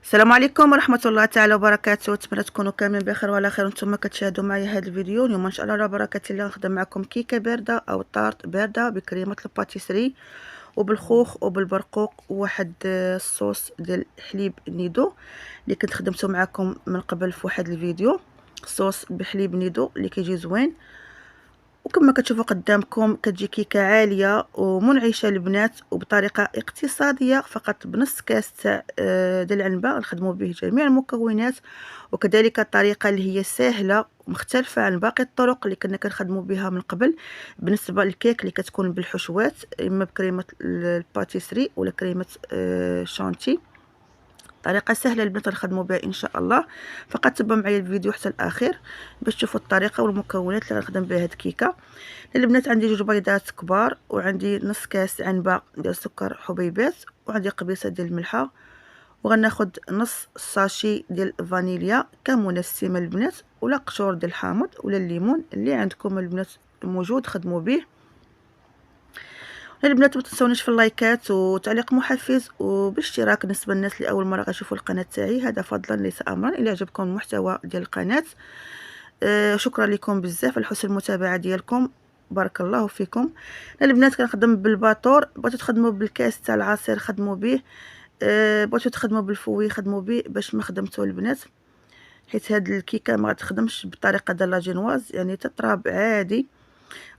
السلام عليكم ورحمة الله تعالى وبركاته. نتمنى تكونوا كاملين بخير وعلى خير وانتم كتشاهدوا معايا هذا الفيديو. اليوم ان شاء الله على بركة الله نخدم معكم كيكة باردة او طارت باردة بكريمة الباتيسري وبالخوخ وبالبرقوق وواحد الصوص ديال حليب نيدو اللي كنت خدمته معكم من قبل في واحد الفيديو. صوص بحليب نيدو اللي كيجي زوين، وكما كتشوفوا قدامكم كتجي كيكه عاليه ومنعشه للبنات وبطريقه اقتصاديه، فقط بنص كاس تاع ديال العنبه نخدموا به جميع المكونات، وكذلك الطريقه اللي هي سهله ومختلفه عن باقي الطرق اللي كنا كنخدموا بها من قبل. بالنسبه للكيك اللي كتكون بالحشوات اما بكريمه الباتيسري ولا كريمه شانتي، طريقه سهله البنات نخدموا بها ان شاء الله. فقط تبعوا معايا الفيديو حتى الاخير باش تشوفوا الطريقه والمكونات اللي غنخدم بها هاد الكيكه. البنات عندي 2 بيضات كبار، وعندي نص كاس عنبه ديال سكر حبيبات، وعندي قبيصه ديال الملحه، وغناخد نص ساشي ديال فانيليا كمنسمه البنات، ولا قشور ديال الحامض ولا الليمون اللي عندكم البنات موجود خدموا به. البنات ما تنسونيش في اللايكات وتعليق محفز وبالاشتراك بالنسبه للناس اللي اول مره غيشوفوا القناه تاعي، هذا فضلا ليس امرا. الى عجبكم المحتوى ديال القناه شكرا لكم بزاف على حسن المتابعه ديالكم، بارك الله فيكم. البنات كنخدم بالباطور، بغيتو تخدموا بالكاس تاع العصير خدموا به، بغيتو تخدموا بالفوي خدموا به، باش ما خدمتو البنات حيت هاد الكيكه ما غتخدمش بالطريقه ديال لاجينواز، يعني تطراب عادي.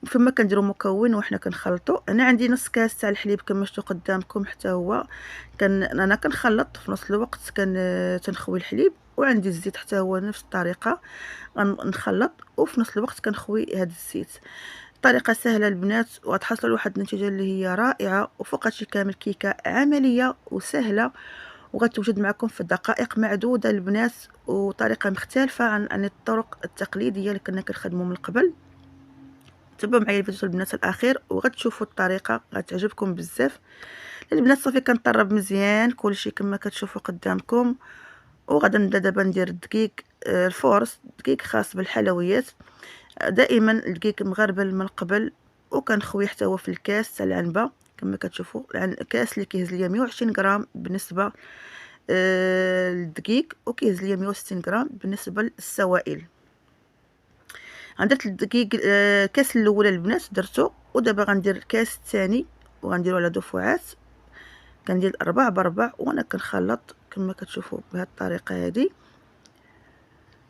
فما كنديروا مكون وحنا كنخلطوا. انا عندي نص كاس تاع الحليب كما شفتوا قدامكم، حتى هو انا كنخلط في نفس الوقت تنخوي الحليب، وعندي الزيت حتى هو نفس الطريقه غنخلط وفي نفس الوقت كنخوي هذا الزيت. طريقه سهله البنات وغتحصلوا لواحد النتيجه اللي هي رائعه، وفوق هادشي كامل كيكه عمليه وسهله وغتوجد معكم في دقائق معدوده البنات، وطريقه مختلفه عن الطرق التقليديه اللي كنا كنخدموا من قبل. تبعوا معايا الفيديو البنات الاخير وغتشوفوا الطريقه غتعجبكم بزاف. البنات صافي كنطرب مزيان كلشي كما كتشوفوا قدامكم، وغادا نبدا دابا ندير الدقيق الفورس، دقيق خاص بالحلويات، دائما الدقيق مغربل من قبل، وكنخوي حتى هو في الكاس تاع العنبه كما كتشوفوا. الكاس اللي كيهز ليا 120 غرام بالنسبه للدقيق، وكيهز ليا 160 غرام بالنسبه للسوائل. درت الدقيق كاس الاول البنات درتو، ودابا غندير الكاس الثاني وغنديرو على دفعات، كندير 4 ب4 وانا كنخلط كما كتشوفوا بهذه الطريقه. هذه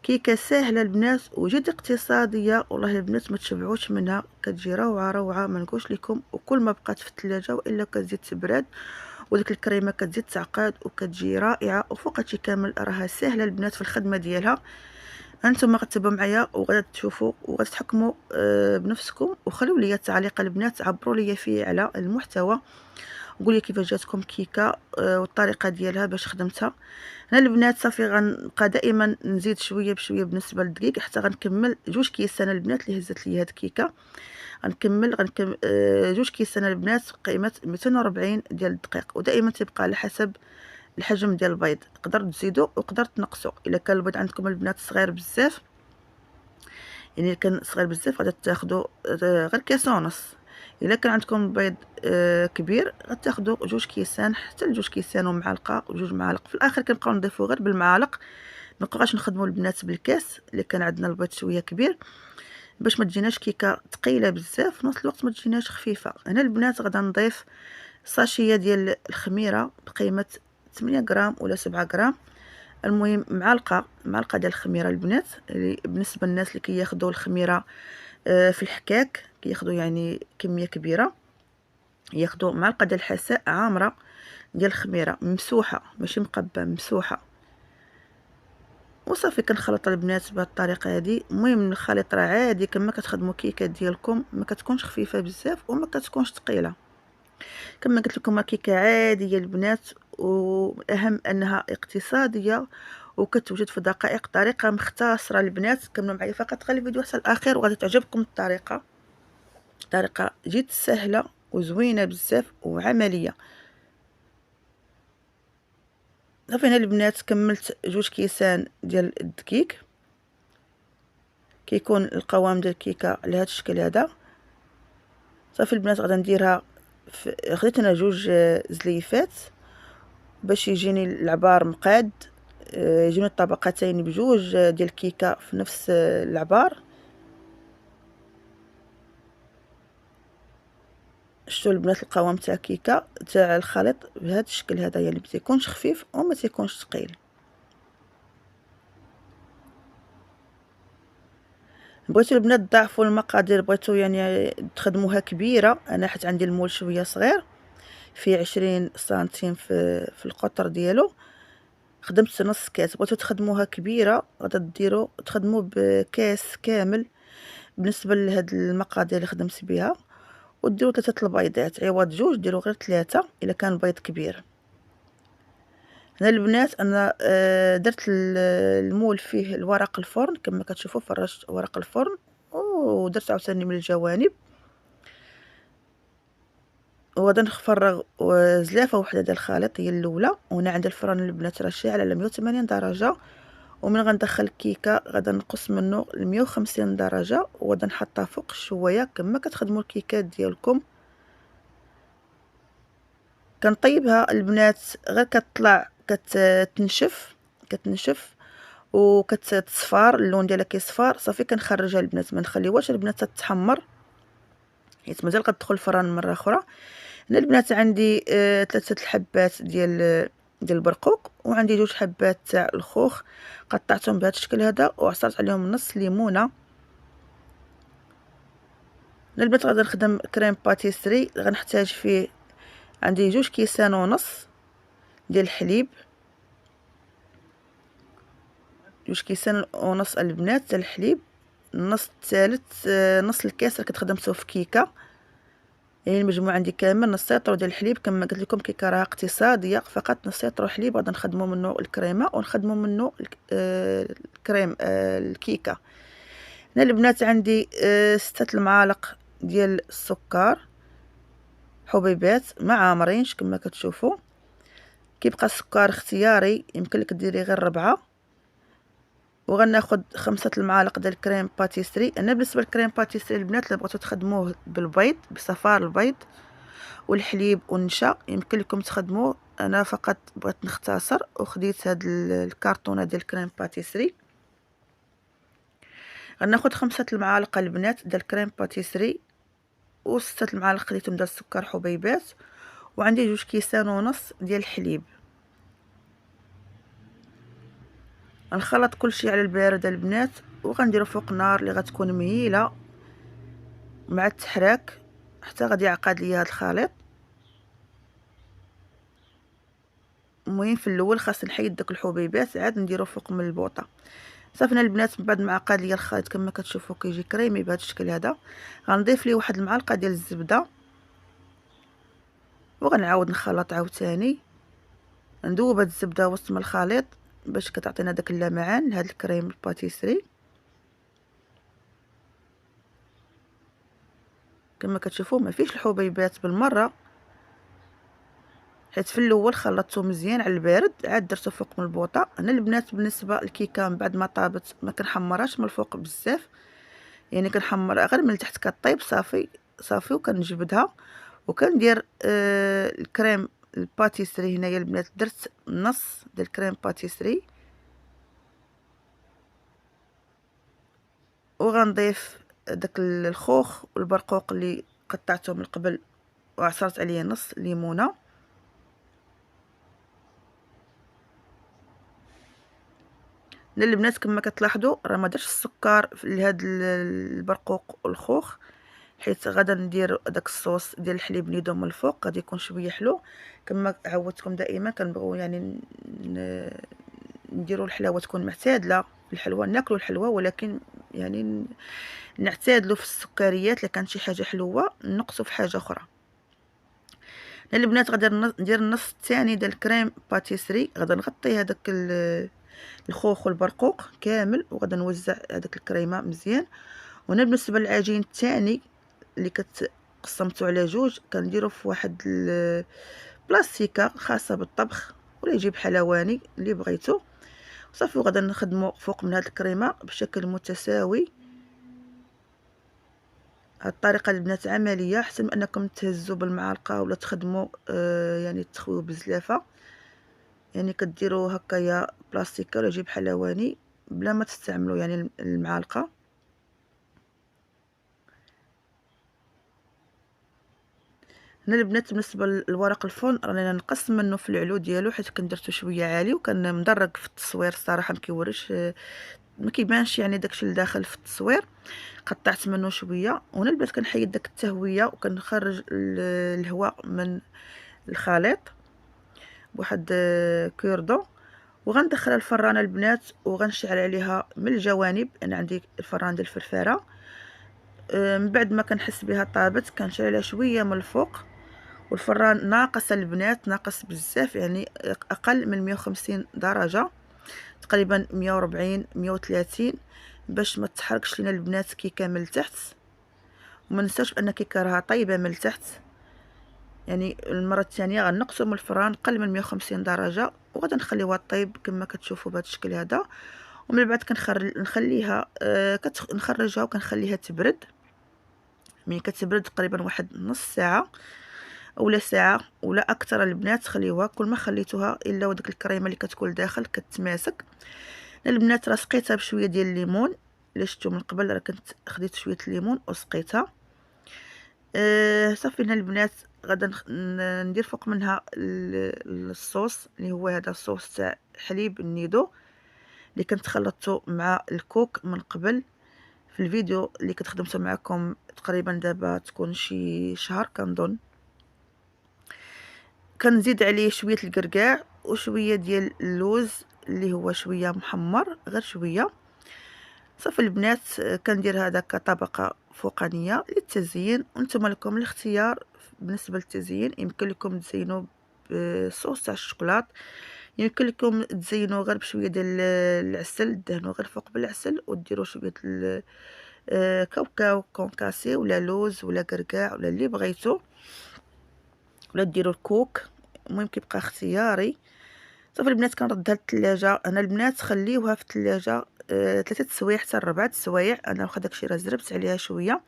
كيكه سهله البنات وجد اقتصاديه، والله البنات ما تشبعوش منها، كتجي روعه روعه ما نقولش لكم. وكل ما بقات في الثلاجه والا كتزيد تبرد وديك الكريمه كتزيد تعقد وكتجي رائعه. وفوق هادشي كامل راها سهله البنات في الخدمه ديالها. انتم غتتبعوا معايا وغادا تشوفوا وغتحكموا بنفسكم، وخليوا لي التعليق البنات، عبروا لي فيه على المحتوى، قولي كيفاش جاتكم كيكه والطريقه ديالها باش خدمتها. هنا البنات صافي غنبقى دائما نزيد شويه بشويه بالنسبه للدقيق حتى غنكمل 2 كيسان البنات اللي هزت لي هاد الكيكه. غنكمل 2 كيسان البنات قيمه 240 ديال الدقيق، ودائما تبقى على حسب الحجم ديال البيض، تقدروا تزيدوا وتقدروا تنقصوا. الا كان البيض عندكم البنات صغير بزاف، يعني كان صغير بزاف غادي تاخذوا غير كيس ونص. الا كان عندكم البيض كبير غتاخذوا 2 كيسان حتى 2 كيسان ومعلقه و2 معالق. في الاخر كنبقاو نضيفوا غير بالمعالق، ما نبقاوش نخدموا البنات بالكاس اللي كان عندنا البيض شويه كبير، باش ما تجيناش كيكه ثقيله بزاف في نفس الوقت ما تجيناش خفيفه. هنا البنات غادا نضيف ساشيه ديال الخميره بقيمه 8 غرام ولا 7 غرام، المهم معلقه ديال الخميره البنات، اللي بالنسبه للناس اللي كياخذوا الخميره في الحكاك كياخذوا يعني كميه كبيره، ياخذوا معلقه ديال الحساء عامره ديال الخميره ممسوحه ماشي مقبه ممسوحه. وصافي كنخلط البنات بهذه الطريقه هذه. المهم الخليط راه عادي كما كتخدموا كيكه ديالكم، ما كتكونش خفيفه بزاف وما كتكونش ثقيله. كما قلت لكم كيكه عاديه البنات، والاهم انها اقتصاديه وكتوجد في دقائق، طريقه مختصره البنات. كملوا معايا فقط غير الفيديو حتى الاخير وغادي تعجبكم الطريقه. طريقه جد سهله وزوينه بزاف وعمليه. صافي هنا البنات كملت 2 كيسان ديال الدقيق، كيكون القوام ديال الكيكه على هذا الشكل هذا. صافي البنات غادا نديرها خديت انا 2 زليفات باش يجيني العبار مقاد. يجيني الطبقتين بجوج ديال الكيكه في نفس العبار. شتو البنات القوام تاع كيكه تاع الخليط بهذا الشكل هذا، يعني ما تيكونش خفيف وما تيكونش ثقيل. بغيتو البنات تضاعفوا المقادير، بغيتو يعني تخدموها كبيره، انا حيت عندي المول شويه صغير فيه 20 سنتيم في القطر ديالو، خدمت نص كاس. بغيتو تخدموها كبيره غادا ديروا تخدموا بكاس كامل بالنسبه لهاد المقادير اللي خدمت بها، وديروا 3 البيضات عوض جوج ديروا غير 3 الا كان بيض كبير. هنا البنات انا درت المول فيه الورق الفرن كما كتشوفوا، فرشت ورق الفرن ودرت عاوتاني من الجوانب، وغادا نفرغ زلافه وحده ديال الخليط هي الاولى. وهنا عند الفرن البنات راه شاعل على 180 درجه، ومن غندخل الكيكه غادا نقص منه ل 150 درجه وغادا نحطها فوق شويه كما كتخدموا الكيكات ديالكم. كنطيبها البنات غير كتطلع كتنشف وكتصفار، اللون ديالها كيصفار صافي كنخرجها البنات، ما نخليوهاش البنات تتحمر حيت مازال غتدخل الفران مره اخرى. هنا البنات عندي 3 الحبات ديال البرقوق، وعندي 2 حبات تاع الخوخ قطعتهم بهذا الشكل هذا وعصرت عليهم نص ليمونه. هنا البنات غادي نخدم كريم باتيسري، غنحتاج فيه عندي 2 كيسان ونص ديال الحليب، 2 كيسان ونص البنات تاع الحليب، النص الثالث نص الكاس اللي كتخدمتو في كيكه، يعني المجموع عندي كامل نص لتر ديال الحليب. كما قلت لكم كيكه راها اقتصاديه، فقط نص لتر حليب غادي نخدموا منه الكريمه ونخدموا منه الكريم الكيكه. هنا البنات عندي 6 المعالق ديال السكر حبيبات ما عامرينش كما كتشوفوا. كيبقى السكر اختياري، يمكن لك ديري غير 4. وغناخد 5 المعالق ديال الكريم باتيسري. انا بالنسبه للكريم باتيسري البنات اللي بغيتو تخدموه بالبيض بصفار البيض والحليب والنشا يمكن لكم تخدموه، انا فقط بغيت نختصر وخديت هاد الكرتونه ديال الكريم باتيسري. غناخد 5 المعالق البنات ديال الكريم باتيسري و6 المعالق خديتهم ديال السكر حبيبات، وعندي 2 كيسان ونص ديال الحليب. غنخلط كلشي على البارد البنات وغنديرو فوق النار اللي غتكون مهيله مع التحراك حتى غادي يعقد ليا هذا الخليط. المهم في الاول خاص نحيد داك الحبيبات عاد نديرو فوق من البوطه. صافي البنات من بعد ما عقد ليا الخليط كما كتشوفوا كيجي كريمي بهذا الشكل هذا، غنضيف ليه واحد المعلقه ديال الزبده وغنعاود نخلط عاوتاني، ندوب هاد الزبده وسط من الخليط باش كتعطينا داك اللمعان لهاد الكريم الباتيسري. كما كتشوفوا ما فيش الحبيبات بالمره حيت في الاول خلطته مزيان على البارد عاد درته فوق من البوطه. انا البنات بالنسبه للكيكه من بعد ما طابت ما كنحمرهاش من الفوق بزاف، يعني كنحمرها غير من التحت كطيب صافي صافي، وكنجبدها وكندير الكريم الباتيسري. هنايا البنات درت نص ديال الكريم باتيسري وغنضيف داك الخوخ والبرقوق اللي قطعته من قبل وعصرت عليه نص ليمونه. البنات كما كتلاحظوا راه ما درتش السكر لهاد البرقوق والخوخ حيت غادا ندير داك الصوص ديال الحليب نيدو من الفوق غادي يكون شويه حلو. كما عودتكم دائما كنبغيو يعني نديروا الحلاوه تكون معتدله في الحلوى، ناكلوا الحلوى ولكن يعني نعتادلوا في السكريات. الا كانت شي حاجه حلوه نقصوا في حاجه اخرى. البنات غادي ندير النص الثاني ديال الكريم باتيسري، غادي نغطي هذاك الخوخ والبرقوق كامل وغادي نوزع هذاك الكريمه مزيان. وهنا بالنسبه للعجين الثاني اللي قسمته على جوج كنديرو في واحد البلاستيكه خاصه بالطبخ ولا يجيب حلواني اللي بغيتو صافي، وغادي نخدمو فوق من هاد الكريمه بشكل متساوي. هاد الطريقه البنات عمليه احسن من انكم تهزوا بالمعلقه ولا تخدموا يعني تخويو بزلافه. يعني كديروا هكايا بلاستيكه ولا جيب حلواني بلا ما تستعملوا يعني المعالقه. هنا البنات بالنسبه لورق الفرن راني نقص منه في العلو ديالو حيت كان درتو شويه عالي وكان مدرج في التصوير الصراحه، مكيوريش ما كيبانش يعني داكشي لداخل في التصوير. قطعت منه شويه، وهنا البنات كنحيد داك التهويه وكنخرج الهواء من الخليط بواحد كوردون، وغندخلها الفرانه البنات وغنشعل عليها من الجوانب. انا عندي الفران ديال الفرفاره. من بعد ما كنحس بها طابت كنشعل عليها شويه من الفوق، والفران ناقص البنات، ناقص بزاف يعني اقل من 150 درجه، تقريبا 140 130 باش ما تحرقش لينا البنات كيكه من التحت. وما ننساوش بان كيكه راها طيبه من التحت. يعني المره الثانيه غنقصوا من الفران قل من 150 درجه وغادي نخليوها طيب كما كتشوفوا بهذا الشكل هذا. ومن بعد نخليها نخرجها وكنخليها تبرد. ملي كتبرد تقريبا واحد نص ساعه اولا ساعه ولا اكثر البنات خليوها. كل ما خليتوها الا وديك الكريمه اللي كتكون داخل كتماسك. البنات راه سقيتها بشويه ديال الليمون اللي شفتو من قبل، راه كنت خديت شويه الليمون وسقيتها. صافي. هنا البنات غادا ندير فوق منها الصوص اللي هو هذا الصوص تاع حليب النيدو اللي كنت خلطته مع الكوك من قبل في الفيديو اللي كنت خدمته معكم تقريبا دابا تكون شي شهر كنظن. كنزيد عليه شويه الكركاع وشويه ديال اللوز اللي هو شويه محمر غير شويه. صافي البنات كندير هذا كطبقه فوقانيه للتزيين، وانتم لكم الاختيار. بالنسبه للتزيين يمكن لكم تزينوا بصوص تاع الشوكولات، يمكن لكم تزينوا غير بشويه ديال العسل، دهنوا غير فوق بالعسل وديروا شويه كاوكاو كونكاسي ولا لوز ولا كركاع ولا اللي بغيتو، ولا ديروا الكوك. المهم كيبقى اختياري. صافي البنات كنردها للثلاجه. انا البنات خليوها في الثلاجه 3 سوايع حتى 4 سوايع. انا واخا داكشي راه زربت عليها شويه،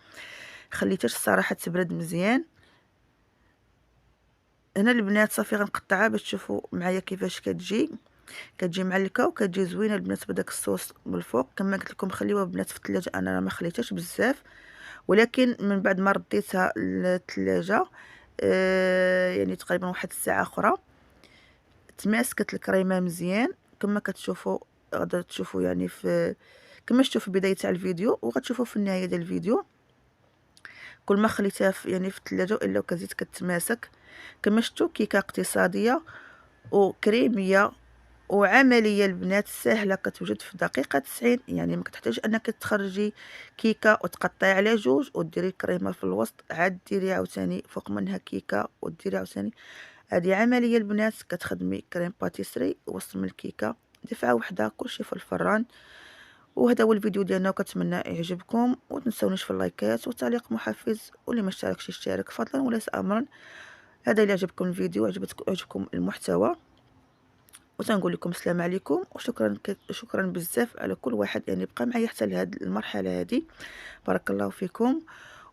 خليتهاش الصراحه تبرد مزيان. هنا البنات صافي غنقطعها باش تشوفوا معايا كيفاش كتجي معلكه وكتجي زوينه البنات بداك الصوص من الفوق. كما قلت لكم خليوها البنات في الثلاجه، انا ما خليتهاش بزاف، ولكن من بعد ما رديتها للثلاجه يعني تقريبا واحد الساعه اخرى تماسكت الكريمه مزيان. كما كتشوفوا غادا تشوفوا يعني في كما شفتوا في بدايه تاع الفيديو وغتشوفوا في النهايه ديال الفيديو. كل ما خليتها يعني في الثلاجه الا كتزيد كتماسك. كما شفتوا كيكه اقتصاديه وكريميه وعمليه البنات، سهله، كتوجد في دقيقه 90. يعني ما كتحتاج انك تخرجي كيكه وتقطعي على جوج وديري الكريمه في الوسط عاد ديري عاوتاني فوق منها كيكه وديري عاوتاني. هذه عمليه البنات، كتخدمي كريم باتيسري وسط من الكيكه دفعه وحده كلشي في الفران. وهذا هو الفيديو ديالنا وكنتمنى يعجبكم، وتنسونيش في اللايكات وتعليق محفز، واللي ما اشتركش يشترك فضلا وليس امرا. هذا اللي عجبكم الفيديو عجبكم المحتوى، وتنقول لكم السلام عليكم وشكرا شكرا بزاف على كل واحد يعني بقى معايا حتى لهاد المرحله هذه. بارك الله فيكم.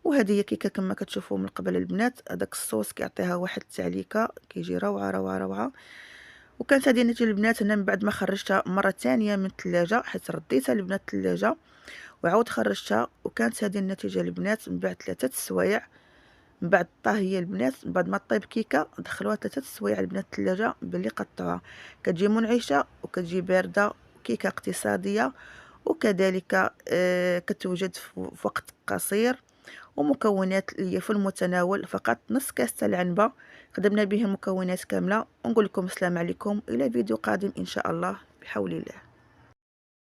وهذه هي كيكه كما كتشوفوا من قبل البنات. هذاك الصوص كيعطيها واحد التعليكه كيجي روعه روعه روعه. وكانت هذه النتيجه البنات. انا من بعد ما خرجتها مره ثانيه من الثلاجه حيت رديتها البنات الثلاجه وعاود خرجتها، وكانت هذه النتيجه البنات من بعد 3 سوايع من بعد الطاهيه البنات. من بعد ما طيب كيكه دخلوها 3 سوايع البنات الثلاجه باللي قطعوها. كتجي منعشه وكتجي بارده، كيكه اقتصاديه وكذلك كتوجد في وقت قصير، ومكونات اللي في المتناول. فقط نص كاس تاع العنبه خدمنا به المكونات كامله. ونقول لكم السلام عليكم الى فيديو قادم ان شاء الله بحول الله.